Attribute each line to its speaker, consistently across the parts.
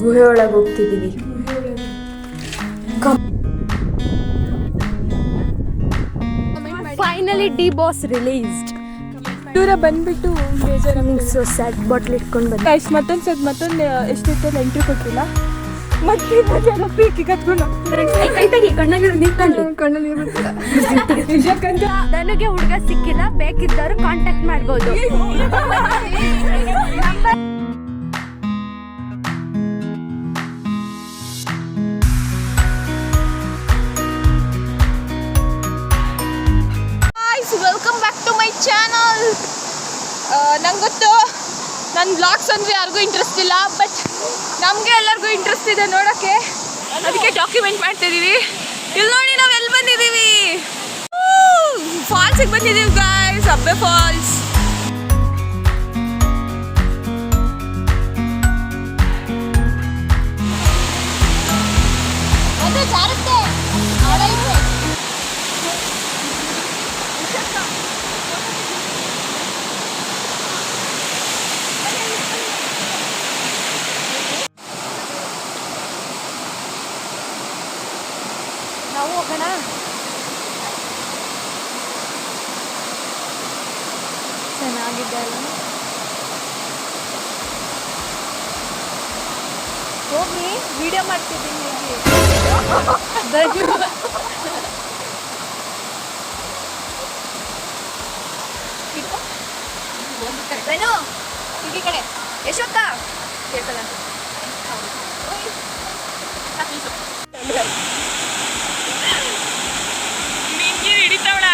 Speaker 1: ಗುಹೆ ಒಳಗೆ ಹೋಗ್ತಿದ್ದೀವಿ.
Speaker 2: Finally D boss released.
Speaker 1: ದೂರ ಬಂದ್ಬಿಟ್ಟು
Speaker 2: ಸೊ ಸ್ಯಾಡ್ ಬಾಟ್ಲ್ ಇಟ್ಕೊಂಡು ಬಂದ.
Speaker 1: ಗೈಸ್ ಮತ್ತೊಂದು ಎಷ್ಟೈತೆ ಎಂಟ್ರಿ ಕೊಟ್ಟಿಲ್ಲ. ಮತ್ತೆ
Speaker 2: ನನಗೆ ಹುಡುಗ ಸಿಕ್ಕಿಲ್ಲ, ಬೇಕಿದ್ದವರು ಕಾಂಟ್ಯಾಕ್ಟ್ ಮಾಡ್ಬೋದು.
Speaker 1: Welcome back to my channel. ನಂಗೆ ಗೊತ್ತು ನನ್ನ ಬ್ಲಾಗ್ಸ್ ಅಂದರೆ ಯಾರಿಗೂ ಇಂಟ್ರೆಸ್ಟ್ ಇಲ್ಲ, ಬಟ್ ನಮಗೆ ಎಲ್ಲರಿಗೂ ಇಂಟ್ರೆಸ್ಟ್ ಇದೆ ನೋಡೋಕ್ಕೆ. ಅದಕ್ಕೆ ಡಾಕ್ಯುಮೆಂಟ್ ಮಾಡ್ತಿದ್ದೀವಿ. ಇಲ್ಲಿ ನೋಡಿ ನಾವು ಎಲ್ಲಿ ಬಂದಿದ್ದೀವಿ, ಫಾಲ್ಸಿಗೆ ಬಂದಿದ್ದೀವಿ ಗೈಸ್, ಅಬ್ಬೆ ಫಾಲ್ಸ್. ನಾವು ಹೋಗೋಣ. ಚೆನ್ನಾಗಿದೆ ಅಲ್ಲ, ಹೋಗಿ ವಿಡಿಯೋ ಮಾಡ್ತಿದ್ದೀನಿ. ಈ ಕಡೆ ಯಶೋಕ್ಕ ಕೇಳ್ತಲ್ಲ ಹಿಡಿತವಳ.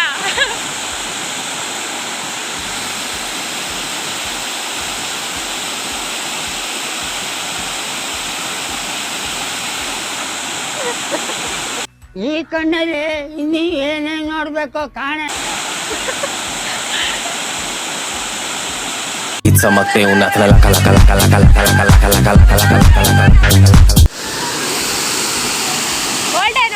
Speaker 3: ಈ ಕಣ್ಣಲ್ಲಿ ಇನ್ನೀ ಏನೇನು ನೋಡ್ಬೇಕೋ ಕಾಣೆ.
Speaker 4: चमकते उन्नत कला कला कला कला कला कला कला कला कला कला कला कला.
Speaker 2: Golden.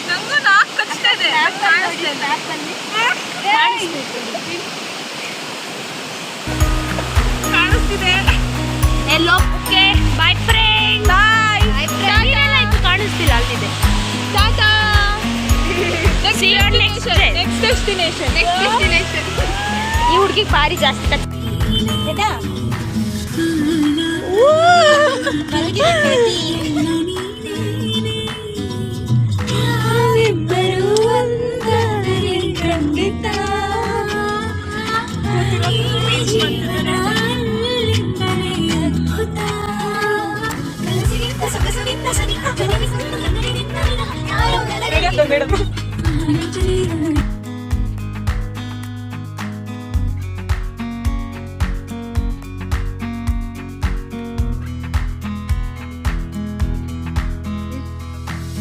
Speaker 1: ನಂಗೂ ನಾಲ್ಕು ಕಚ್ತಾ ಇದೆ. ಕಾಣಿಸ್ತಿದೆ
Speaker 2: ಎಲ್ಲೋ. Okay boy friend.
Speaker 1: ಬಾಯ್.
Speaker 2: ಆಯ್ತು, ಕಾಣಿಸ್ತಿಲ್ಲ, ಅಲ್ಲಿದೆ.
Speaker 1: Tata.
Speaker 2: See you next day.
Speaker 1: Next destination.
Speaker 2: ಈ ಹುಡುಗಿಗೆ ಭಾರಿ ಜಾಸ್ತಿ ಆಯ್ತಾ?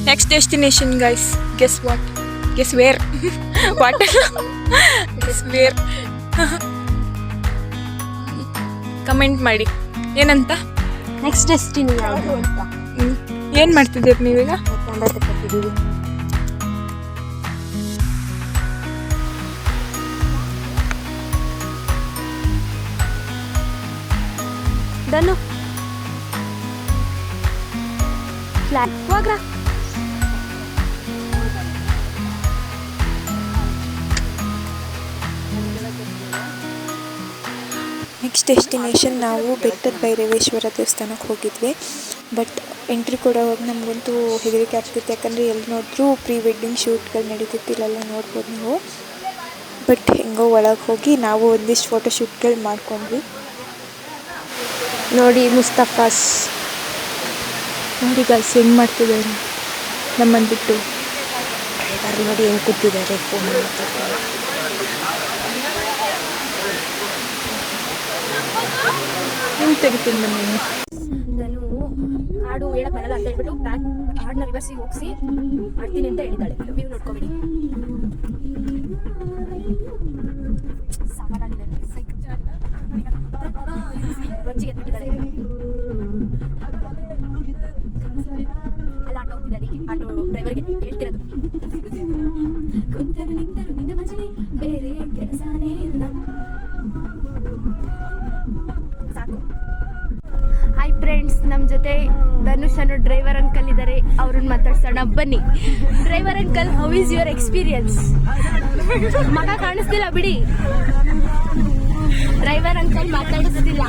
Speaker 1: Next destination, guys. Guess what? Guess where? What? Guess where? Comment ಮಾಡಿ ಏನಂತ.
Speaker 2: ನೆಕ್ಸ್ಟ್ ಡೆಸ್ಟಿನಿ ಯಾವುದು ಅಂತ.
Speaker 1: ಏನು ಮಾಡ್ತಿದ್ದೀರಿ ನೀವೀಗ?
Speaker 2: ತಗೊಂಡಿದ್ದೀವಿ. ಡನ್ನು ಫ್ಲಾಟ್ ಹೋಗ್ರಾ.
Speaker 5: ನೆಕ್ಸ್ಟ್ ಡೆಸ್ಟಿನೇಷನ್ ನಾವು ಬೆಟ್ಟದ ಭೈರವೇಶ್ವರ ದೇವಸ್ಥಾನಕ್ಕೆ ಹೋಗಿದ್ವಿ. ಬಟ್ ಎಂಟ್ರಿ ಕೊಡೋವಾಗ ನಮಗಂತೂ ಹೆದರಿಕೆ ಆಗ್ತಿತ್ತು, ಯಾಕಂದರೆ ಎಲ್ಲಿ ನೋಡಿದ್ರೂ ಪ್ರೀ ವೆಡ್ಡಿಂಗ್ ಶೂಟ್ಗಳು ನಡೀತಿತ್ತು, ಇಲ್ಲೆಲ್ಲ ನೋಡ್ಬೋದು ನೀವು. ಬಟ್ ಹೆಂಗೋ ಒಳಗೆ ಹೋಗಿ ನಾವು ಒಂದಿಷ್ಟು ಫೋಟೋ ಶೂಟ್ಗಳು ಮಾಡ್ಕೊಂಡ್ವಿ.
Speaker 2: ನೋಡಿ ಮುಸ್ತಫಾಸ್
Speaker 1: ನೋಡಿ ಗೈಸ್ ಹೆಂಗೆ ಮಾಡ್ತಿದ್ದಾರೆ ನಮ್ಮನ್ನು ಬಿಟ್ಟು.
Speaker 2: ನೋಡಿ ಹೆಂಗೆ ಕೂತಿದ್ದಾರೆ ಫೋನ್ ಮಾಡ್ತಾರೆ.
Speaker 1: ಹೆಂಗೆ ತೆಗಿತೀನಿ ಬನ್ನಿ.
Speaker 2: ನಾನು ಹಾಡು ಹೇಳಕ್ ಬರಲ್ಲ ಅಂತ ಹೇಳ್ಬಿಟ್ಟು ಹಾಡನ್ನ ರಿವರ್ಸಿಗೆ ಹೋಗಿಸಿ ಆಡ್ತೀನಿ ಅಂತ ಹೇಳಿದ್ದಾಳೆ. ವ್ಯೂ ನೋಡ್ಕೊಬೇಡಿ. ಸಾಮಾನ್ಯ ರಂಜಿಗೆ ಎತ್ತಿದ್ದಾರೆ. ಅಲ್ಲ ಆಟೋ ಹೋಗ್ತಿದ್ದಾರೆ. ಆಟೋ ಡ್ರೈವರ್ಗೆ ಹೇಳ್ತಿರೋದು ಕುಂತರು ನಿಂತರು ನಿನ್ನ ಮಜನೆ ಬೇರೆ ಕೆಲಸನೇ ಇಲ್ಲ. ಸಾಕು. ಹಾಯ್ ಫ್ರೆಂಡ್ಸ್, ನಮ್ಮ ಜೊತೆ ಧನುಷ್ ಅನ್ನೋ ಡ್ರೈವರ್ ಅಂಕಲ್ ಇದ್ದಾರೆ. ಅವ್ರನ್ನ ಮಾತಾಡ್ಸೋಣ ಬನ್ನಿ. Driver uncle, how is your experience? ಮಗ ಕಾಣಿಸ್ತಿಲ್ಲ ಬಿಡಿ. ಡ್ರೈವರ್ ಅಂಕಲ್ ಮಾತಾಡಿಸ್ತಿಲ್ಲ,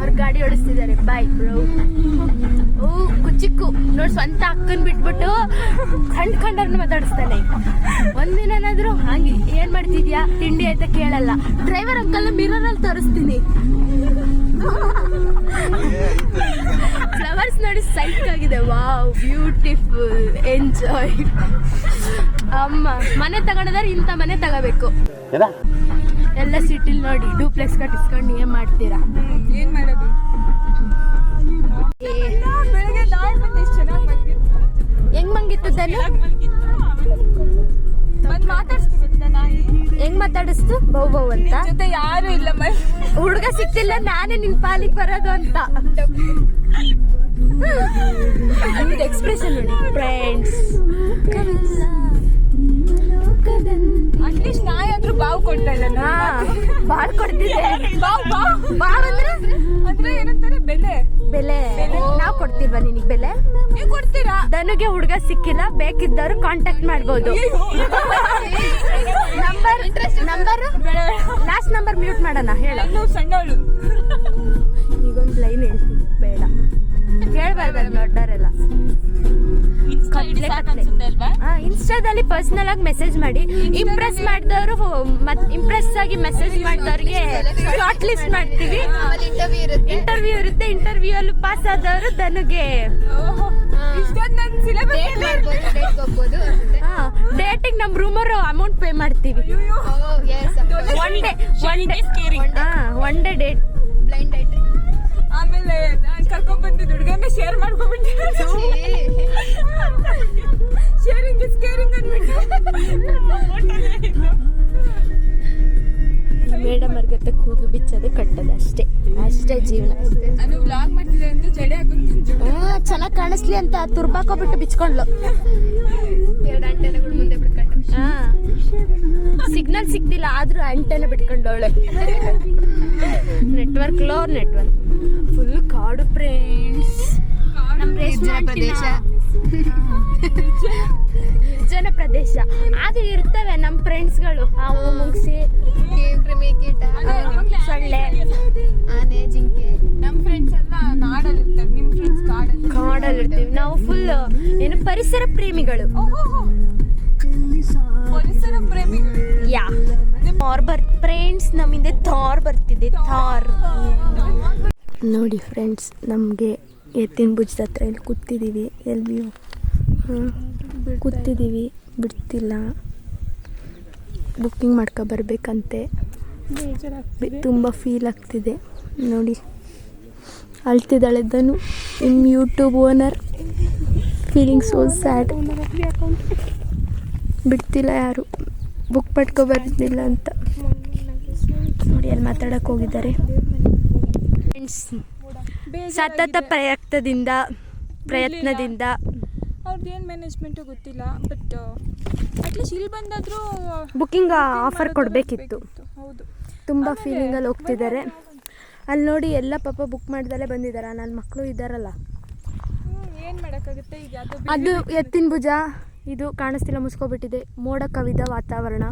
Speaker 2: ಅವ್ರ ಗಾಡಿ ಓಡಿಸ್ತಿದ್ದಾರೆ. Bye bro. ಓ ಕುಚಿಕ್ಕು ನೋಡಿ, ಸ್ವಂತ ಅಕ್ಕನ್ ಬಿಟ್ಬಿಟ್ಟು ಕಂಡವ್ರನ್ನ ಮಾತಾಡಿಸ್ತಾನೆ. ಒಂದಿನಾದ್ರೂ ಹಾಗೆ ಏನ್ ಮಾಡ್ತಿದ್ಯಾ, ತಿಂಡಿ ಆಯ್ತಾ ಕೇಳಲ್ಲ. ಡ್ರೈವರ್ ಅಂಕಲ್ ಮಿರರ್ ಅಲ್ಲಿ ತೋರಿಸ್ತೀನಿ. ಫ್ಲವರ್ಸ್ ನೋಡಿ ಸೈಕ್ ಆಗಿದೆ. Wow, beautiful, enjoy. ಅಮ್ಮ ಮನೆ ತಗೊಂಡಾದ್ರೆ ಇಂಥ ಮನೆ ತಗೋಬೇಕು. ಎಲ್ಲ ಸಿಟಿಲ್ ನೋಡಿ ಡೂಪ್ಲೆಕ್ಸ್ ಕಟ್ಟಿಸ್ಕೊಂಡು ಏನ್ ಮಾಡ್ತೀರಾ?
Speaker 1: ಏನ್ ಮಾಡೋದು? ಬೆಳಗ್ಗೆ
Speaker 2: ಹೆಂಗ್ ಮಂಗಿತ್ತು ತಾನು? ಹೆಂಗ್ ಮಾತಾಡಿಸ್ತು? ಬೌ ಬೌ ಅಂತ.
Speaker 1: ಜೊತೆ ಯಾರು ಇಲ್ಲ,
Speaker 2: ಹುಡುಗ ಸಿಕ್ತಿಲ್ಲ, ನಾನೇ ನಿನ್ ಪಾಲಿಗೆ ಬರೋದು ಅಂತ. ಎಕ್ಸ್ಪ್ರೆಷನ್ ನೋಡಿ ಫ್ರೆಂಡ್ಸ್.
Speaker 1: ಅಟ್ಲೀಸ್ಟ್ ನಾಯಾದ್ರೂ ಬಾವು ಕೊಡ್ತಾ ಇಲ್ಲ.
Speaker 2: ಬಾಳ್ ಕೊಡ್ತಿದ್ದೆ.
Speaker 1: ಬಾವ್ ಅಂದ್ರೆ ಏನಂತಾರೆ, ಬೆಲೆ.
Speaker 2: ಬೆಲೆ ನಾವ್ ಕೊಡ್ತಿಲ್ವಾ ನಿನಗ್ ಬೆಲೆ?
Speaker 1: ನೀವ್ ಕೊಡ್ತೀರಾ?
Speaker 2: ಧನುಗೆ ಹುಡುಗ ಸಿಕ್ಕಿಲ್ಲ, ಬೇಕಿದ್ದವರು ಕಾಂಟ್ಯಾಕ್ಟ್ ಮಾಡ್ಬೋದು. ನಂಬರ್ ಲಾಸ್ಟ್ ನಂಬರ್ ಮ್ಯೂಟ್ ಮಾಡೋಣ. ಹೇಳ.
Speaker 1: ಸಣ್ಣವಳು
Speaker 2: ಈಗೊಂದು ಲೈನ್ ಹೇಳ್ತೀನಿ, ಬೇಡ ಕೇಳ್ಬಾರ್ದು ದೊಡ್ಡವರೆಲ್ಲ. ಇನ್ಸ್ಟಾದಲ್ಲಿ ಪರ್ಸನಲ್ ಆಗಿ ಮೆಸೇಜ್ ಮಾಡಿ. ಇಂಪ್ರೆಸ್ ಮಾಡಿದವರು ಇಂಪ್ರೆಸ್ ಆಗಿ ಮೆಸೇಜ್ ಮಾಡಿದವ್ರಿಗೆ ಶಾರ್ಟ್ ಲಿಸ್ಟ್ ಮಾಡ್ತೀವಿ. ಇಂಟರ್ವ್ಯೂ ಇರುತ್ತೆ. ಇಂಟರ್ವ್ಯೂ ಅಲ್ಲಿ ಪಾಸ್ ಆದವರು ಧನುಗೆ ಡೇಟಿಂಗ್ ನಮ್ ರೂಮರು ಅಮೌಂಟ್ ಪೇ ಮಾಡ್ತೀವಿ. One day date, blind date.
Speaker 1: ಆಮೇಲೆ ಕರ್ಕೊಂಡ್ ಬಂದಿದ್ದು ಹುಡುಗನ ಶೇರ್ ಮಾಡ್ಕೊಂಡ್ಬಿಟ್ಟು ಶೇರಿಂಗ್ ಇಸ್ ಕೇರಿಂಗ್ ಅಂದ್ಬಿಟ್ಟು
Speaker 2: ಮೇಡಮ್ ಅವ್ರಿಗೆ ಕೂದಲು ಬಿಚ್ಚೋದು ಕಟ್ಟೋದು ಅಷ್ಟೇ. ಅಷ್ಟೇ ಜೀವನ.
Speaker 1: ನಾನು ವ್ಲಾಗ್ ಮಾಡ್ತಿದ್ದೆ ಅಂತ ಜಡೆ ಹಾಕೊಂಡು
Speaker 2: ಚೆನ್ನಾಗಿ ಕಾಣಿಸ್ಲಿ ಅಂತ ತುರ್ಬಾಕೋಬಿಟ್ಟು ಬಿಚ್ಕೊಂಡ್ಲು. ಸಿಗ್ನಲ್ ಸಿಗ್ತಿಲ್ಲ ಆದ್ರೂ ಆಂಟೆನ ಬಿಟ್ಕೊಂಡವಳೆ. ನೆಟ್ವರ್ಕ್ ಲೋ, ನೆಟ್ವರ್ಕ್ ಫುಲ್ ಕಾಡು ಫ್ರೆಂಡ್ಸ್. ನಮ್ಮ ಪ್ರದೇಶ, ನಿರ್ಜನ ಪ್ರದೇಶ. ಅದು ಇರ್ತವೆ ನಮ್ಮ ಫ್ರೆಂಡ್ಸ್ಗಳು. ಹಾವು, ಮುಂಗ್ಸಿ, ಸೊಳ್ಳೆ,
Speaker 5: ಆನೆ, ಜಿಂಕೆ.
Speaker 1: ನಮ್ಮ ಫ್ರೆಂಡ್ಸ್ ಎಲ್ಲ ನಾಡಲ್ಲಿ ಇರ್ತಾರೆ, ನಿಮ್ಮ ಫ್ರೆಂಡ್ಸ್
Speaker 2: ಕಾಡಲ್ಲಿ ಇರ್ತೀವಿ. ನಾವು ಫುಲ್ ಏನು ಪರಿಸರ ಪ್ರೇಮಿಗಳು.
Speaker 1: ಪರಿಸರ ಪ್ರೇಮಿಗಳು.
Speaker 2: ಯಾ, ಥಾರ್ ಫ್ರೆಂಡ್ಸ್, ನಮ್ಮಿಂದ ಥಾರ್ ಬರ್ತಿದೆ. ಥಾರ್ ನೋಡಿ ಫ್ರೆಂಡ್ಸ್, ನಮಗೆ ಎತ್ತಿನ ಭುಜದ ಹತ್ರ ಇಲ್ಲಿ ಕೂತಿದ್ದೀವಿ. ಎಲ್ಲಿ ಕೂತಿದ್ದೀವಿ, ಬಿಡ್ತಿಲ್ಲ. ಬುಕ್ಕಿಂಗ್ ಮಾಡ್ಕೊಬರ್ಬೇಕಂತೆ. ತುಂಬ ಫೀಲ್ ಆಗ್ತಿದೆ ನೋಡಿ. ಅಳ್ತಿದ್ದಾಳೆ Dhanu, in YouTube owner. Feeling so sad. ಬಿಡ್ತಿಲ್ಲ ಯಾರು, ಬುಕ್ ಮಾಡ್ಕೊಬರ್ತಿಲ್ಲ ಅಂತ ನೋಡಿ. ಅಲ್ಲಿ ಮಾತಾಡಕ್ಕೆ ಹೋಗಿದ್ದಾರೆ ಫ್ರೆಂಡ್ಸ್. ಸತತ ಪ್ರಯತ್ನದಿಂದ
Speaker 1: ಅವ್ರದ್ದೇನು ಮ್ಯಾನೇಜ್ಮೆಂಟು ಗೊತ್ತಿಲ್ಲ, ಬಟ್ ಅಟ್ಲೀಸ್ಟ್ ಇಲ್ಲಿ ಬಂದಾದರೂ
Speaker 2: ಬುಕ್ಕಿಂಗ್ ಆಫರ್ ಕೊಡಬೇಕಿತ್ತು.
Speaker 1: ಹೌದು,
Speaker 2: ತುಂಬ ಫೀಲಿಂಗಲ್ಲಿ ಹೋಗ್ತಿದ್ದಾರೆ. ಅಲ್ಲಿ ನೋಡಿ ಎಲ್ಲ ಪಾಪ ಬುಕ್ ಮಾಡ್ದಲ್ಲೇ ಬಂದಿದ್ದಾರೆ. ನನ್ನ ಮಕ್ಕಳು ಇದ್ದಾರಲ್ಲ,
Speaker 1: ಏನು ಮಾಡೋಕ್ಕಾಗುತ್ತೆ. ಈಗ
Speaker 2: ಅದು ಎತ್ತಿನ ಭುಜ ಇದು ಕಾಣಿಸ್ತಿಲ್ಲ, ಮುಸ್ಕೊಬಿಟ್ಟಿದೆ. ಮೋಡ ಕವಿದ ವಾತಾವರಣ.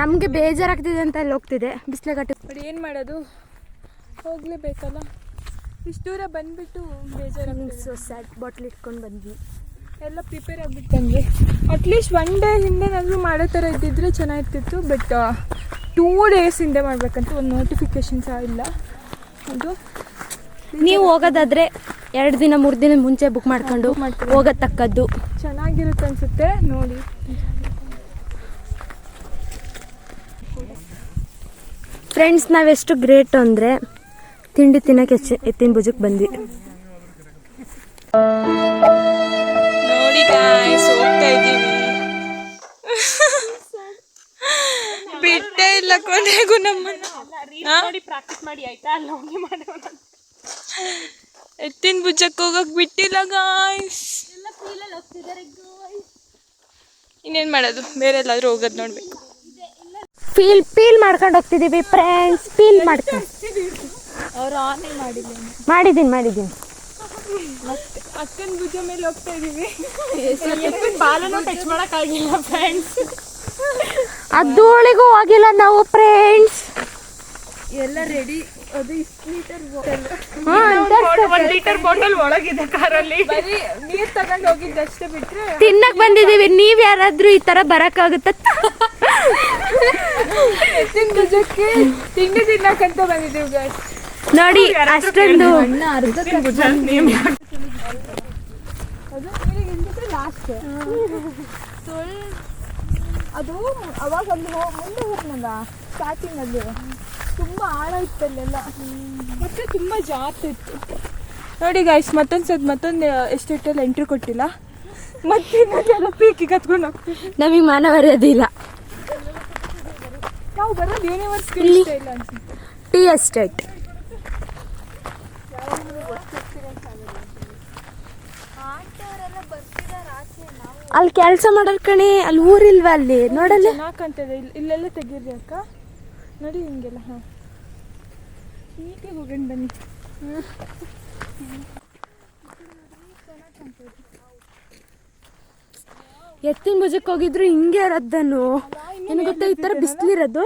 Speaker 2: ನಮಗೆ ಬೇಜಾರಾಗ್ತಿದೆ ಅಂತ ಅಲ್ಲಿ ಹೋಗ್ತಿದೆ. ಬಿಸಿಲುಗಟ್ಟಿ
Speaker 1: ಬಟ್ ಏನು ಮಾಡೋದು, ಹೋಗಲೇಬೇಕಲ್ಲ. ಇಷ್ಟು ದೂರ ಬಂದುಬಿಟ್ಟು ಬೇಜಾರಾಗಿ
Speaker 2: ಸೊ ಸ್ಯಾಡ್. ಬಾಟ್ಲ್ ಇಟ್ಕೊಂಡು ಬಂದ್ವಿ.
Speaker 1: ಎಲ್ಲ ಪ್ರಿಪೇರ್ ಆಗಿಬಿಟ್ಟು ಬಂದ್ವಿ. ಅಟ್ಲೀಸ್ಟ್ ಒನ್ ಡೇ ಹಿಂದೆನಾದರೂ ಮಾಡೋ ಥರ ಇದ್ದಿದ್ರೆ ಚೆನ್ನಾಗಿರ್ತಿತ್ತು. ಬಟ್ 2 days ಹಿಂದೆ ಮಾಡಬೇಕಂತ ಒಂದು ನೋಟಿಫಿಕೇಶನ್ ಸಹ ಇಲ್ಲ. ಅದು
Speaker 2: ನೀವು ಹೋಗೋದಾದರೆ 2 ದಿನ 3 ದಿನ ಮುಂಚೆ ಬುಕ್ ಮಾಡ್ಕೊಂಡು ಹೋಗತಕ್ಕದ್ದು.
Speaker 1: ಚೆನ್ನಾಗಿರುತ್ತೆ ಅನಿಸುತ್ತೆ ನೋಡಿ.
Speaker 2: ಫ್ರೆಂಡ್ಸ್, ನಾವೆಷ್ಟು ಗ್ರೇಟ್ ಅಂದರೆ ತಿಂಡಿ ತಿನ್ನೋಕ್ಕೆ ಎತ್ತಿನ ಭುಜಕ್ಕೆ ಬಂದ್ವಿ.
Speaker 1: ನೋಡಿ ಗಾಯ್ಸ್ ಹೋಗ್ತಾ ಇದ್ದೀವಿ. ಬಿಟ್ಟೇ ಇಲ್ಲ ಕೊನೆಗೂ ನಮ್ಮನ್ನ.
Speaker 2: ಪ್ರಾಕ್ಟೀಸ್ ಮಾಡಿ ಆಯ್ತಾ ಅಲ್ಲಿ ಹೋಗಿ ಮಾಡೋಣ.
Speaker 1: ಎತ್ತಿನ ಭುಜಕ್ಕೆ ಹೋಗಕ್ ಬಿಟ್ಟಿಲ್ಲ ಗಾಯ್ಸ್. ಇನ್ನೇನ್ ಮಾಡೋದು, ಬೇರೆ ಎಲ್ಲಾದ್ರೂ ಹೋಗೋದು ನೋಡ್ಬೇಕು.
Speaker 2: ಫೀಲ್ ಮಾಡ್ಕೊಂಡು ಹೋಗ್ತಿದೀವಿ ಫ್ರೆಂಡ್ಸ್. ಫೀಲ್ ಮಾಡ್ಕೊಂಡು
Speaker 1: ಅವ್ರು ಆನೆ ಮಾಡಿಲ್ಲ.
Speaker 2: ಮಾಡಿದ್ದೀನಿ
Speaker 1: ಅಕ್ಕನ ಭುಜ ಮೇಲೆ ಹೋಗ್ತಾ ಇದೀವಿ.
Speaker 2: ಬಾಲನ್ನು ಟಚ್ ಮಾಡಕ್ಕಾಗಿಲ್ಲ ಫ್ರೆಂಡ್ಸ್. ಅದೂಳಿಗೂ ಹೋಗಿಲ್ಲ ನಾವು ಫ್ರೆಂಡ್ಸ್.
Speaker 1: ಎಲ್ಲ ರೆಡಿ. ಅದು
Speaker 2: 1
Speaker 1: ಲೀಟರ್ ಬಾಟಲ್ ಒಳಗಿದೆ ಕಾರಲ್ಲಿ. ಬರೀ ನೀರ್ ತಗೊಂಡು ಹೋಗಿದ್ದಷ್ಟೇ ಬಿಟ್ರೆ
Speaker 2: ತಿನ್ನಕ್ ಬಂದಿದೀವಿ. ನೀವ್ ಯಾರಾದ್ರೂ ಈ ತರ ಬರಕ್ಕಾಗುತ್ತ?
Speaker 1: ಎತ್ತಿನ ಭುಜಕ್ಕೆ ತಿಂಡಿ ತಿನ್ನಕ್ಕಂತ ಬಂದಿದ್ದೀವಿ ಗಾಯ್ಸ್.
Speaker 2: ನೋಡಿ ಅಷ್ಟೊಂದು
Speaker 1: ಅದು ಅವಾಗ ಅಲ್ಲಿ ಮುಂದೆ ಹೋಗ್ನಲ್ಲ ಸ್ಟಾರ್ಟಿಂಗ್ ಅಲ್ಲಿ ತುಂಬಾ ಆಳ ಇತ್ತಲ್ಲೆಲ್ಲ, ಮತ್ತೆ ತುಂಬಾ ಜಾಸ್ತಿ ಇತ್ತು. ನೋಡಿ ಗಾಯ್ಸ್, ಮತ್ತೊಂದು ಎಸ್ಟೇಟಲ್ಲಿ ಎಂಟ್ರಿ ಕೊಟ್ಟಿಲ್ಲ. ಮತ್ತೆ ಇನ್ನೊಂದೆಲ್ಲ ಪೀಕಿಗೆ ಹತ್ಕೊಂಡು ಹೋಗ್ತೀವಿ.
Speaker 2: ನಮಗೆ ಮಾನವರ್ಯದೆ ಇಲ್ಲ.
Speaker 1: ನಾವು ಬರೋದು ಯೂನಿವರ್ಸಿಟಿ ಇಲ್ಲ ಅನ್ಸುತ್ತೆ.
Speaker 2: Tea estate. ಅಲ್ಲಿ ಕೆಲಸ ಮಾಡೋರ್ ಕಣೆ, ಅಲ್ಲಿ ಊರಿಲ್ವಾ ಅಲ್ಲಿ ನೋಡಲ್ಲ.
Speaker 1: ಚೆನ್ನಾಗಂತದೆ. ಇಲ್ಲೆಲ್ಲ ತೆಗೀರಿ ಅಕ್ಕ. ನೋಡಿ ಹಿಂಗೆಲ್ಲ. ಹಾಂ, ಹೀಗೆ ಹೋಗೋಣ ಬನ್ನಿ.
Speaker 2: ಎತ್ತಿನ ಭುಜಕ್ಕೆ ಹೋಗಿದ್ರು ಹಿಂಗೆ ಇರೋದನ್ನು. ಏನು ಗೊತ್ತಾ, ಈ ಥರ ಬಿಸಿಲಿರೋದು,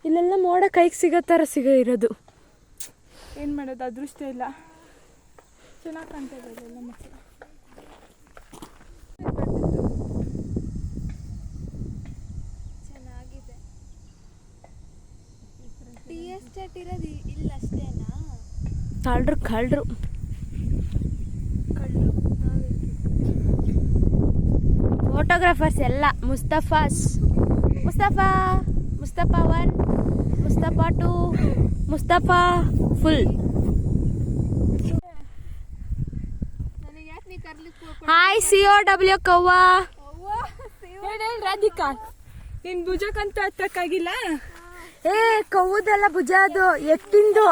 Speaker 2: ಇಲ್ಲೆಲ್ಲ ಮೋಡ ಕೈಗೆ ಸಿಗೋ ಥರ ಇರೋದು.
Speaker 1: ಏನು ಮಾಡೋದು, ಅದೃಷ್ಟ ಇಲ್ಲ. ಚೆನ್ನಾಗಿ ಕಾಣ್ತದೆ ಇದೆಲ್ಲ ಮಕ್ಕಳು.
Speaker 5: ಚೆನ್ನಾಗಿದೆ. ಟೀ ಎಸ್ಟೇಟ್ ಇರೋದು ಇಲ್ಲ ಅಷ್ಟೇನಾ?
Speaker 2: ಕಳ್ಳರು ಫೋಟೋಗ್ರಾಫರ್ಸ್ ಎಲ್ಲ. Mustafa 1, Mustafa 2, Mustafa full. Hi COW ಕವ್ವ.
Speaker 1: ಹೇಳಿ ರಾಧಿಕಾ, ನಿನ್ ಭುಜಕ್ಕಂತ ಹತ್ತಕ್ಕಾಗಿಲ್ಲ.
Speaker 2: ಏ ಕವ್ವದಲ್ಲ ಭುಜ, ಅದು ಎತ್ತಿಂದು.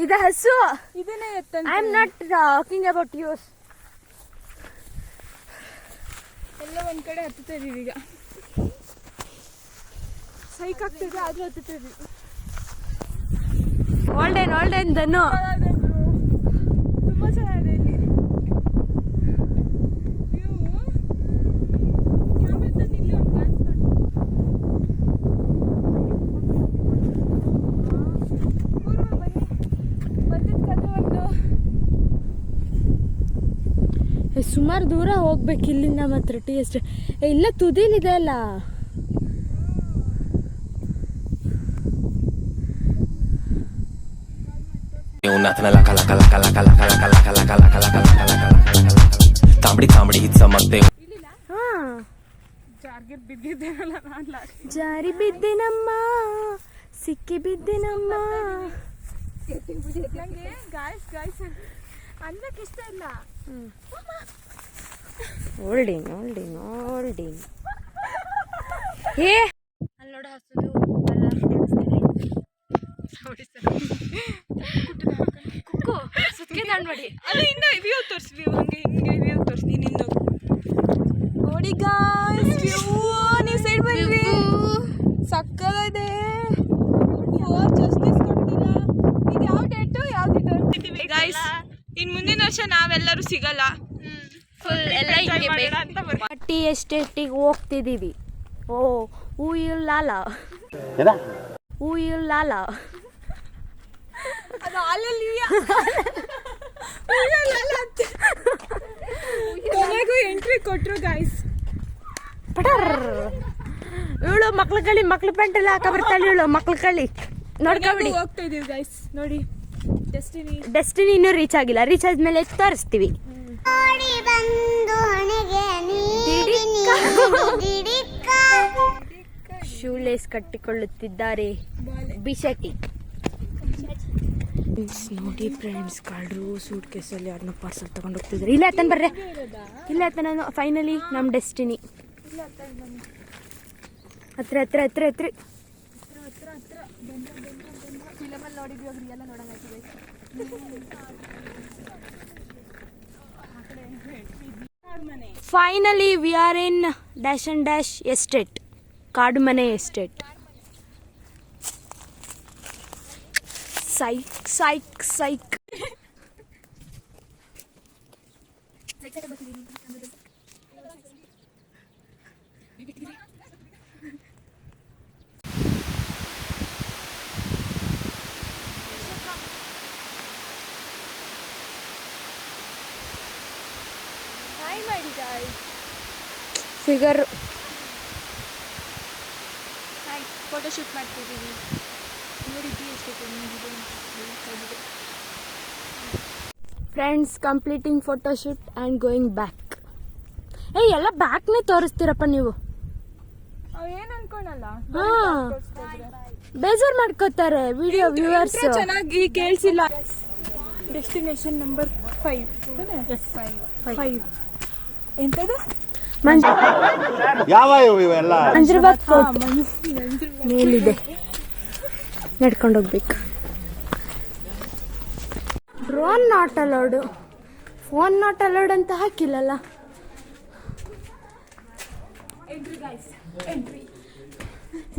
Speaker 2: ಇದು ಹಸು.
Speaker 1: ಇದನ್ನೇ ಎತ್ತ.
Speaker 2: I am not talking about use.
Speaker 1: ಎಲ್ಲ ಒಂದ್ ಕಡೆ ಹತ್ತುತ್ತಾ ಇದೀವಿ ಈಗ. ಸೈಕ್ ಆಗ್ತಿದೆ ಆದ್ರೂ ಹತ್ತುತ್ತಾ ಇದೀವಿ.
Speaker 2: ಓಲ್ಡೇನ್ ದನ್ನು.
Speaker 1: ತುಂಬಾ ಚೆನ್ನಾಗಿದೆ ಇಲ್ಲಿ.
Speaker 2: ಸುಮಾರು ದೂರ ಹೋಗ್ಬೇಕು ಇಲ್ಲಿಂದ ಮಾತ್ರ. ಟೀ ಎಸ್ಟೇಟ್ ಇಲ್ಲ ತುದಿಲಿದೆ ಅಲ್ಲ.
Speaker 4: तांबड़ी हित समझते
Speaker 2: ಜಾರಿ ಬಿದ್ದೆನಮ್ಮ, ಸಿಕ್ಕಿ ಬಿದ್ದೆನಮ್ಮ.
Speaker 1: ನಂಗೆ ಗಾಯ್ಸ್ ಅನ್ನಕ್ಕೆ ಇಷ್ಟ ಇಲ್ಲ.
Speaker 2: ಹೋಲ್ಡಿಂಗ್ ಏ ಅಲ್ಲಿ ನೋಡ ಹಸುದು ಕುಕ್ಕು ಸುತ್ಕೆ ದಾಂಡ್ವಾಡಿ.
Speaker 1: ಅದು ಇನ್ನ ವ್ಯೂ ತೋರಿಸ್ವಿ. ಹಿಂಗೆ ವ್ಯೂ ತೋರಿಸ್ತೀನಿ. ನಿಂದು ನೋಡಿ ಗಾಯ್ಸ್, ವ್ಯೂ ನೀವು ಸೈಡ್ ಬಂದ್ವಿ. ಸಕ್ಕದಾಗಿದೆ. ಜಸ್ಟಿಸ್ ಕೊಡ್ತಿಲ್ಲ. ಇದು ಯಾವ ಡೇಟು ಯಾವ್ದಿದೆ ಗಾಯ್ಸ್? ಇನ್ನು ಮುಂದಿನ ವರ್ಷ ನಾವೆಲ್ಲರೂ ಸಿಗಲ್ಲ.
Speaker 2: ಫುಲ್ ಎಲ್ಲ ಹಿಂಗೆ ಬೇಕು. ಟೀ ಎಸ್ಟೇಟಿಗೆ ಹೋಗ್ತಿದ್ದೀವಿ. ಓ ಊಯಿಲ್ಲಾಲ
Speaker 1: ಅದು ಅಲ್ಲಲ್ಲಿ ಕೊನೆಗೂ ಎಂಟ್ರಿ ಕೊಟ್ರು ಗಾಯ್ಸ್.
Speaker 2: ಇವಳು ಮಕ್ಳು ಪ್ಯಾಂಟ್ ಎಲ್ಲ ಹಾಕ ಬರ್ತಾಳೆ. ಇವಳು ಮಕ್ಳು ಕಳಿ ನೋಡ್ಕೊಬಿಡಿ.
Speaker 1: ಹೋಗ್ತಾ ಇದೀವಿ ಗಾಯ್ಸ್. ನೋಡಿ
Speaker 2: ಡೆಸ್ಟಿನಿ ಇನ್ನೂ ರೀಚ್ ಆಗಿಲ್ಲ. ರೀಚ್ ಆದ್ಮೇಲೆ ತೋರಿಸ್ತೀವಿ. ಶೂಲೇಸ್ ಕಟ್ಟಿಕೊಳ್ಳುತ್ತಿದ್ದಾರೆ ಬಿಶಟಿ. ನೋಡಿ ಫ್ರೆಂಡ್ಸ್, ಕಳ್ಳರು ಸೂಟ್ ಕೇಸಲ್ಲಿ ಯಾರನ್ನ ಪಾರ್ಸಲ್ ತಗೊಂಡು ಹೋಗ್ತಿದ್ದಾರೆ. ಇಲ್ಲೇ ಹತ್ತನ ಬರ್ರೆ, ಇಲ್ಲೇ ಹತ್ತ. ನಾನು ಫೈನಲಿ ನಮ್ಮ ಡೆಸ್ಟಿನಿ ಹತ್ರ ಹತ್ರ ಹತ್ರ ಹತ್ರ
Speaker 1: ಫಿಲಮಲ್ಲಿ ನೋಡಿದ್ವಿ, ಅವ್ರು ಎಲ್ಲ ನೋಡೋಂಗಾಯ್ತದೆ.
Speaker 2: Finally we are in dash and dash estate, ಕಾಡು ಮನೆ estate. Psych psych psych. Figure
Speaker 1: photo shoot ಮಾಡ್ತಿದ್ದೀವಿ. ನೋಡಿದ್ವಿ ಎಷ್ಟೇ
Speaker 2: friends, completing photo shoot and going back. ಎಲ್ಲ ಬ್ಯಾಕ್ನೇ ತೋರಿಸ್ತೀರಪ್ಪ ನೀವು.
Speaker 1: ಏನು ಅನ್ಕೊಳಲ್ಲ,
Speaker 2: ಹಾಂ, ಬೇಜಾರು ಮಾಡ್ಕೋತಾರೆ ವಿಡಿಯೋ ವ್ಯೂವರ್ಸ್.
Speaker 1: ಚೆನ್ನಾಗಿ ಕೇಳಿಸಿಲ್ಲ. Destination number 5. ಎಂತದು?
Speaker 6: ಯಾವ ಇವೆಲ್ಲ
Speaker 2: ಮಂಜ್ರಬಾದ್ ಫೋರ್ಟ್ ಮೇಲಿದೆ, ನಡ್ಕೊಂಡು ಹೋಗ್ಬೇಕು. Drone not allowed, phone not allowed ಅಂತ ಹಾಕಿಲ್ಲಲ್ಲ.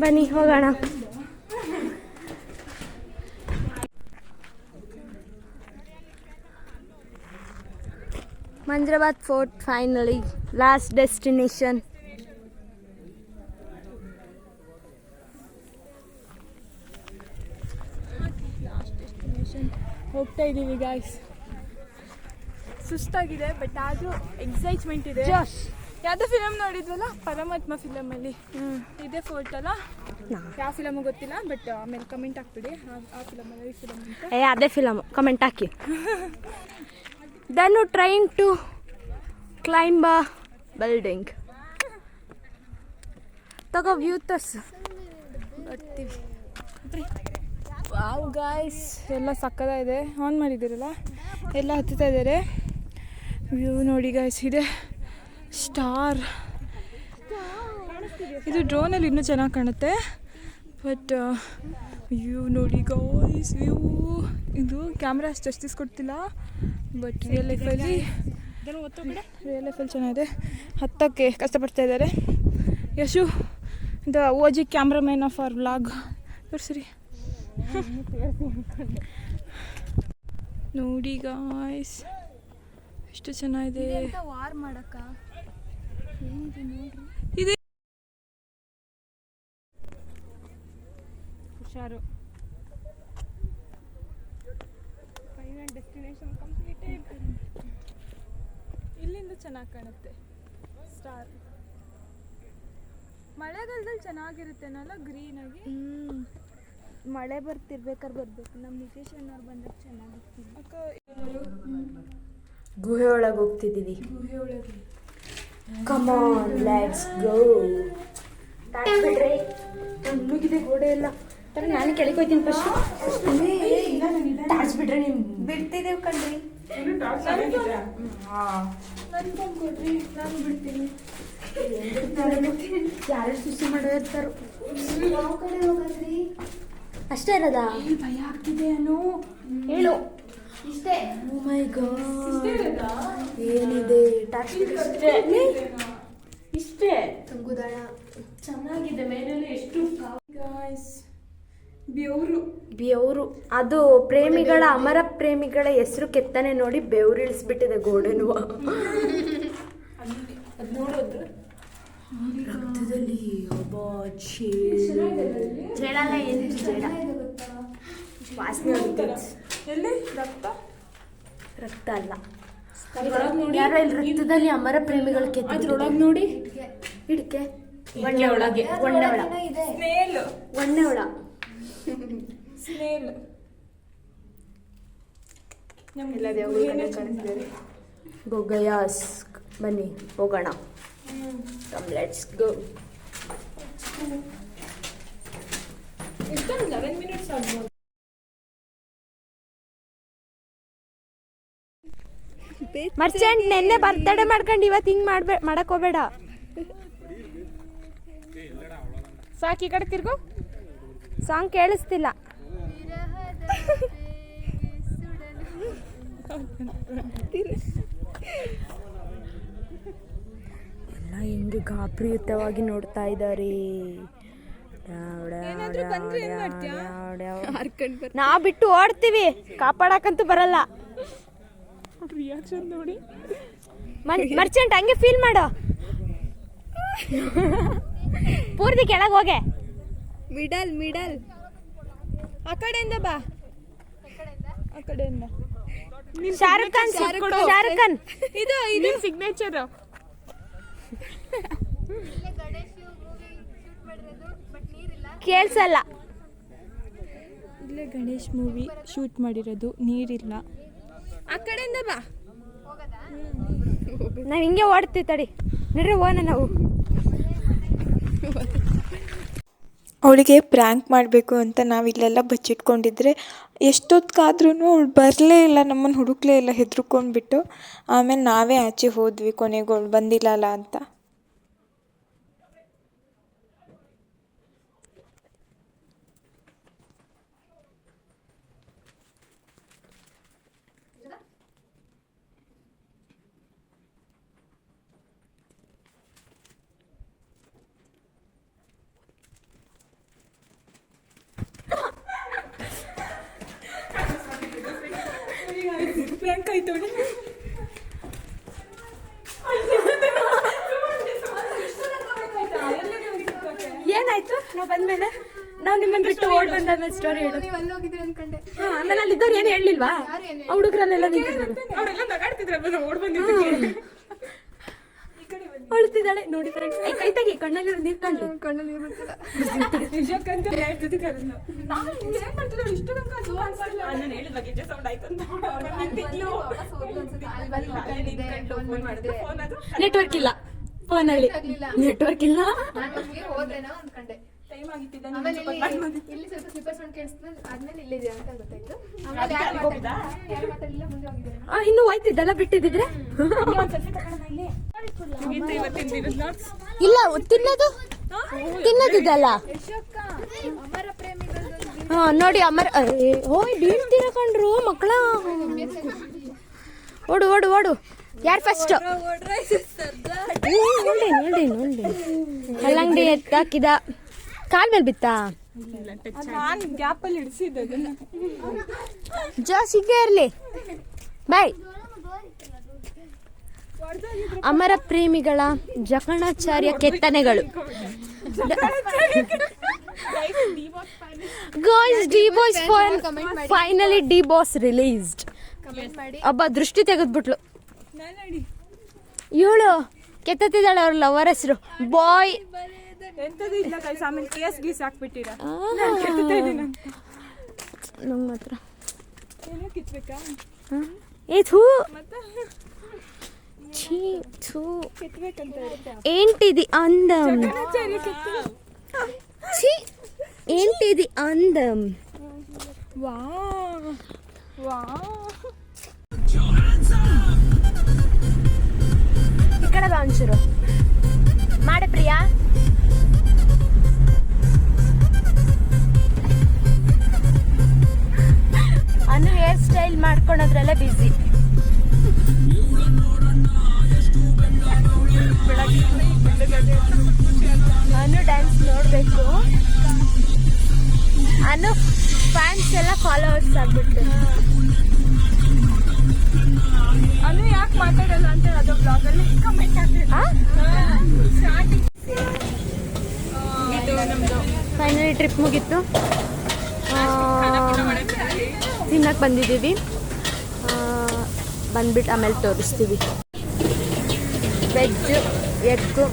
Speaker 2: ಬನ್ನಿ ಹೋಗೋಣ. ಮಂಜ್ರಬಾದ್ ಫೋರ್ಟ್ ಫೈನಲಿ ಲಾಸ್ಟ್ ಡೆಸ್ಟಿನೇಷನ್.
Speaker 1: ಹೋಗ್ತಾ ಇದ್ದೀವಿ ಗಾಯ್ಸ್. ಸುಸ್ತಾಗಿದೆ, ಬಟ್ ಆದರೂ ಎಕ್ಸೈಟ್ಮೆಂಟ್ ಇದೆ. ಯಾವುದೋ ಫಿಲಮ್ ನೋಡಿದ್ವಲ್ಲ, ಪರಮಾತ್ಮ ಫಿಲಮಲ್ಲಿ ಇದೇ ಫೋರ್ಟ್ ಅಲ್ಲ. ಯಾವ ಫಿಲಮು ಗೊತ್ತಿಲ್ಲ, ಬಟ್ ಆಮೇಲೆ ಕಮೆಂಟ್ ಹಾಕ್ಬಿಡಿ ಆ ಫಿಲಮಲ್ಲಿ ಈ ಫಿಲಮ್ ಅಂತ.
Speaker 2: ಅದೇ ಫಿಲಮ್ ಕಮೆಂಟ್ ಹಾಕಿ. Then trying to climb a building. ತಗೋ ವ್ಯೂ ತರ್ಸು, ಬರ್ತೀವಿ.
Speaker 1: ವಾವ್ ಗಾಯ್ಸ್, ಎಲ್ಲ ಸಕ್ಕತ್ತಾಗಿದೆ. ಆನ್ ಮಾಡಿದ್ದೀರಲ್ಲ, ಎಲ್ಲ ಹತ್ತುತ್ತಾ ಇದ್ದಾರೆ. ವ್ಯೂ ನೋಡಿ ಗಾಯ್ಸ್, ಇದೆ ಸ್ಟಾರ್. ಇದು ಡ್ರೋನಲ್ಲಿ ಇನ್ನೂ ಚೆನ್ನಾಗಿ ಕಾಣುತ್ತೆ, ಬಟ್ ವ್ಯೂ ನೋಡಿ ಗಾಯ್ಸ್. ವ್ಯೂ ಇದು ಕ್ಯಾಮ್ರಾ ಅಷ್ಟು ಜಸ್ಟಿಸ್ ಕೊಡ್ತಿಲ್ಲ, ಬಟ್ ರಿಯಲ್ ಲೈಫಲ್ಲಿ ಚೆನ್ನಾಗಿದೆ. ಹತ್ತಕ್ಕೆ ಕಷ್ಟಪಡ್ತಾ ಇದ್ದಾರೆ. Yashu the OG cameraman of our vlog. ತೋರಿಸ್ರಿ ನೋಡಿ ಗಾಯ್ಸ್, ಎಷ್ಟು ಚೆನ್ನಾಗಿದೆ.
Speaker 2: ವಾರ್ ಮಾಡಕ್ಕ
Speaker 1: ಇದೆ ಹುಷಾರು. Final destination completed. ಇಲ್ಲಿಂದ ಚೆನ್ನಾಗಿ ಕಾಣುತ್ತೆ ಸ್ಟಾರ್. ಮಳೆಗಾಲದಲ್ಲಿ ಚೆನ್ನಾಗಿರುತ್ತೇನಲ್ಲ, ಗ್ರೀನಾಗಿ.
Speaker 2: ಮಳೆ ಬರ್ತಿರ್ಬೇಕಾದ್ರೆ ಬರ್ಬೇಕು. ನಮ್ಮ ನಿಕೇಶನ್ ಅವ್ರು ಬಂದಾಗ ಚೆನ್ನಾಗಿರ್ತೀವಿ. ಗುಹೆ ಒಳಗೆ ಹೋಗ್ತಿದ್ದೀವಿ.
Speaker 1: ಗುಹೆ ಒಳಗೆ
Speaker 2: ಕಮ್ ಆನ್, ಲೆಟ್ಸ್ ಗೋ. ಮುಗಿದೆ ಗೋಡೆ ಎಲ್ಲ. ನಾನು ಕೆಳಗೆ ಹೋಗ್ತೀನಿ ಫಸ್ಟ್. ತಾಡ್ಸ್ಬಿಟ್ರೆ ನೀವು ಬಿಡ್ತಿದ್ದೇವೆ ಕಣ್ರಿ.
Speaker 1: ನನ್ಗೊಂದು ಕೊಡ್ರಿ, ನಾನು ಬಿಡ್ತೀನಿ.
Speaker 2: ಯಾರು ಸುಸಿ ಮಾಡೋ ಇರ್ತಾರೋ. ಯಾವ ಕಡೆ ಹೋಗೋದ್ರಿ? ಅಷ್ಟೇ ಇರೋದಾ?
Speaker 1: ಭಯ ಆಗ್ತಿದೆ ಅನ್ನೋ
Speaker 2: ಹೇಳು. ಇಷ್ಟೇ. ಓ ಮೈ ಗಾಡ್, ಏನಿದೆ? ಇಷ್ಟೇ ತಂಗುದಾಳ.
Speaker 1: ಚೆನ್ನಾಗಿದೆ. ಮೇಲೆ ಎಷ್ಟು ಗಾಯ್ಸ್,
Speaker 2: ಬೆವರು. ಅದು ಪ್ರೇಮಿಗಳ, ಅಮರ ಪ್ರೇಮಿಗಳ ಹೆಸರು ಕೆತ್ತನೆ ನೋಡಿ ಬೆವರು ಇಳಿಸ್ಬಿಟ್ಟಿದೆ ಗೋಡೆನು. ರಕ್ತದಲ್ಲಿ ಜೇಡಲ್ಲ, ಏನು ಜೇಡ ವಾಸನೆ ಆಗುತ್ತೆ.
Speaker 1: ಎಲ್ಲಿ ರಕ್ತ?
Speaker 2: ರಕ್ತ ಅಲ್ಲ, ಯಾರೋ ಇಲ್ಲಿ ರಕ್ತದಲ್ಲಿ ಅಮರ ಪ್ರೇಮಿಗಳ ಕೆತ್ತ.
Speaker 1: ಅದ್ರೊಳಗೆ ನೋಡಿ,
Speaker 2: ಹಿಡ್ಕೆ ಒಣ್ಣೆ ಒಳಗೆ, ಒಣ್ಣೆ ಒಳ,
Speaker 1: ಸ್ನೇಲ್,
Speaker 2: ಒಣ್ಣೆ ಒಳ,
Speaker 1: ಸ್ನೇಲ್.
Speaker 2: ಗೊಗಯಾಸ್. ಬನ್ನಿ ಹೋಗೋಣ. Come let's go.
Speaker 1: ಎಷ್ಟು 11 ಮಿನಿಟ್ಸ್ ಆಗ್ಬೋದು.
Speaker 2: ಮರ್ಚೆಂಟ್ ನೆನ್ನೆ ಬರ್ತಡೇ ಮಾಡ್ಕೊಂಡು ಇವತ್ತು ಹಿಂಗೆ ಮಾಡಕ್ ಹೋಗ್ಬೇಡ.
Speaker 1: ಸಾಕು ಈ ಕಡೆ ತಿರ್ಗು.
Speaker 2: ಸಾಂಗ್ ಕೇಳಿಸ್ತಿಲ್ಲ. ಎಲ್ಲ ಹೆಂಗೆ ಗಾಬರಿಯುತವಾಗಿ ನೋಡ್ತಾ ಇದ್ದಾರೆ. ನಾವು ಬಿಟ್ಟು ಓಡ್ತೀವಿ, ಕಾಪಾಡಕ್ಕಂತೂ ಬರಲ್ಲ.
Speaker 1: ರಿಯಾಕ್ಷನ್ ನೋಡಿ.
Speaker 2: ಮರ್ಚೆಂಟ್ ಹಂಗೆ ಫೀಲ್ ಮಾಡು. ಪೂರ್ತಿ ಕೆಳಗೆ ಹೋಗೆ. ಮಿಡಲ್
Speaker 1: ಆ ಕಡೆಯಿಂದ ಬಾ. ಆ ಕಡೆಯಿಂದ
Speaker 2: ಶಾರುಖ್ ಖಾನ್
Speaker 1: ಇದು ಸಿಗ್ನೇಚರ್.
Speaker 2: ಕೇಳ್ಸಲ್ಲ.
Speaker 1: ಇಲ್ಲೇ ಗಣೇಶ್ ಮೂವಿ ಶೂಟ್ ಮಾಡಿರೋದು, ನೀರಿಲ್ಲ. ಆ ಕಡೆಯಿಂದ ಬಾ.
Speaker 2: ನಾವು ಹಿಂಗೆ ಓಡ್ತೀವಿ ತಡಿ. ನಡ್ರಿ ಹೋಗೋಣ ನಾವು.
Speaker 5: ಅವಳಿಗೆ ಪ್ರ್ಯಾಂಕ್ ಮಾಡಬೇಕು ಅಂತ ನಾವು ಇಲ್ಲೆಲ್ಲ ಬಚ್ಚಿಟ್ಕೊಂಡಿದ್ರೆ ಎಷ್ಟೊತ್ತಾದ್ರೂ ಅವಳು ಬರಲೇ ಇಲ್ಲ, ನಮ್ಮನ್ನು ಹುಡುಕ್ಲೇ ಇಲ್ಲ, ಹೆದರ್ಕೊಂಡ್ಬಿಟ್ಟು. ಆಮೇಲೆ ನಾವೇ ಆಚೆ ಹೋದ್ವಿ, ಕೊನೆಗೆ ಅವಳು ಬಂದಿಲ್ಲಲ್ಲ ಅಂತ.
Speaker 2: ಏನಾಯ್ತು? ನಾವು ಬಂದ್ಮೇಲೆ ನಾವು ನಿಮ್ಮನ್ನ ಬಿಟ್ಟು ಓಡ್ ಬಂದ ಸ್ಟೋರಿ ಹೇಳು. ಆಮೇಲೆ ಅಲ್ಲಿದ್ದವ್ರು ಏನು ಹೇಳಿಲ್ವಾ? ಹುಡುಗರಲ್ಲೆಲ್ಲ ನಿಂತಿದ್ರು, ಅಳ್ತಿದ್ದಾಳೆ ನೋಡಿ. ಕೈ ತೆಗಿ, ಕಣ್ಣಲ್ಲಿ ನೀರು ಕಂಡು. ನೆಟ್ವರ್ಕ್ ಇಲ್ಲ ಫೋನಲ್ಲಿ, ನೆಟ್ವರ್ಕ್ ಇಲ್ಲ. ಇನ್ನು ಹೋಯ್ತಿದ್ದಲ್ಲ, ಬಿಟ್ಟಿದ್ರೆ ಇಲ್ಲ. ತಿನ್ನೋದಿದ್ದಲ್ಲ. ಹಾ ನೋಡಿ, ಅಮರ ಹೋಯ್ ಬೀಳ್ತೀರ ಕಂಡ್ರು ಮಕ್ಕಳ. ಓಡು ಓಡು ಓಡು. ಯಾರು ಫಸ್ಟ್? ನೋಡಿ ಕಲ್ಲಂಗಡಿ ಎತ್ತಾಕಿದ, ಕಾಲ್ ಮೇಲೆ ಬಿತ್ತಾ? ಜಾಸ್ತಿ ಇರ್ಲಿ. ಬಾಯ್. ಅಮರ ಪ್ರೇಮಿಗಳ Jakanacharya ಕೆತ್ತನೆಗಳು. Guys, D-Boys finally D-Boss released. ಒಬ್ಬ ದೃಷ್ಟಿ ತೆಗೆದ್ಬಿಟ್ಲು. ಇವಳು ಕೆತ್ತಿದ್ದಾಳೆ ಅವ್ರ ಲವರ್ ಹೆಸರು ಬಾಯ್. ನಂಗೆ ಮಾತ್ರ ఏంటిది అందం? ఏంటిది అందం? ఇక్కడ బాగుంచరు మాడ ప్రియా. ಅನು ಹೇರ್ ಸ್ಟೈಲ್ ಮಾಡ್ಕೊಳೋದ್ರಲ್ಲೇ ಬಿಸಿ. ಅನು ಡ್ಯಾನ್ಸ್ ನೋಡಬೇಕು. ಅನು ಫ್ಯಾನ್ಸ್ ಎಲ್ಲ ಫಾಲೋವರ್ಸ್ ಆಗ್ಬಿಟ್ಟು.
Speaker 1: ಅನು ಯಾಕೆ ಮಾತಾಡಲ್ಲ ಅಂತ ಅದು ಬ್ಲಾಗಲ್ಲಿ ಕಮೆಂಟ್
Speaker 2: ಫೈನಲಿ ಟ್ರಿಪ್ ಮುಗೀತು. ತಿನ್ನಕ್ಕೆ ಬಂದಿದ್ದೀವಿ. ಬಂದ್ಬಿಟ್ಟು ಆಮೇಲೆ ತೋರಿಸ್ತೀವಿ. Veg egg.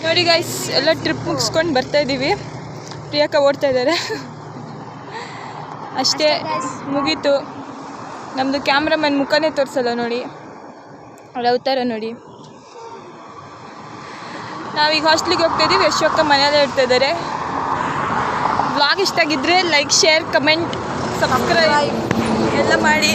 Speaker 1: ನೋಡಿ ಗೈಸ್, ಎಲ್ಲ ಟ್ರಿಪ್ ಮುಗಿಸ್ಕೊಂಡು ಬರ್ತಾ ಇದ್ದೀವಿ. ಪ್ರಿಯಾಂಕಾ ಓಡ್ತಾ ಇದ್ದಾರೆ. ಅಷ್ಟೇ ಮುಗೀತು. ನಮ್ಮದು ಕ್ಯಾಮ್ರಾಮನ್ ಮುಖನೇ ತೋರಿಸಲ್ಲ ನೋಡಿ, ಅವ್ರ ಅವತಾರ ನೋಡಿ. ನಾವೀಗ ಹಾಸ್ಟ್ಲಿಗೆ ಹೋಗ್ತಾ ಇದ್ದೀವಿ. ಯಶೋಕ್ಕ ಮನೆಯಲ್ಲೇ ಇರ್ತಾ ಇದ್ದಾರೆ. ವ್ಲಾಗ್ ಇಷ್ಟ ಆಗಿದ್ರೆ ಲೈಕ್, ಶೇರ್, ಕಮೆಂಟ್, ಸಬ್ಸ್ಕ್ರೈಬ್ ಎಲ್ಲ ಮಾಡಿ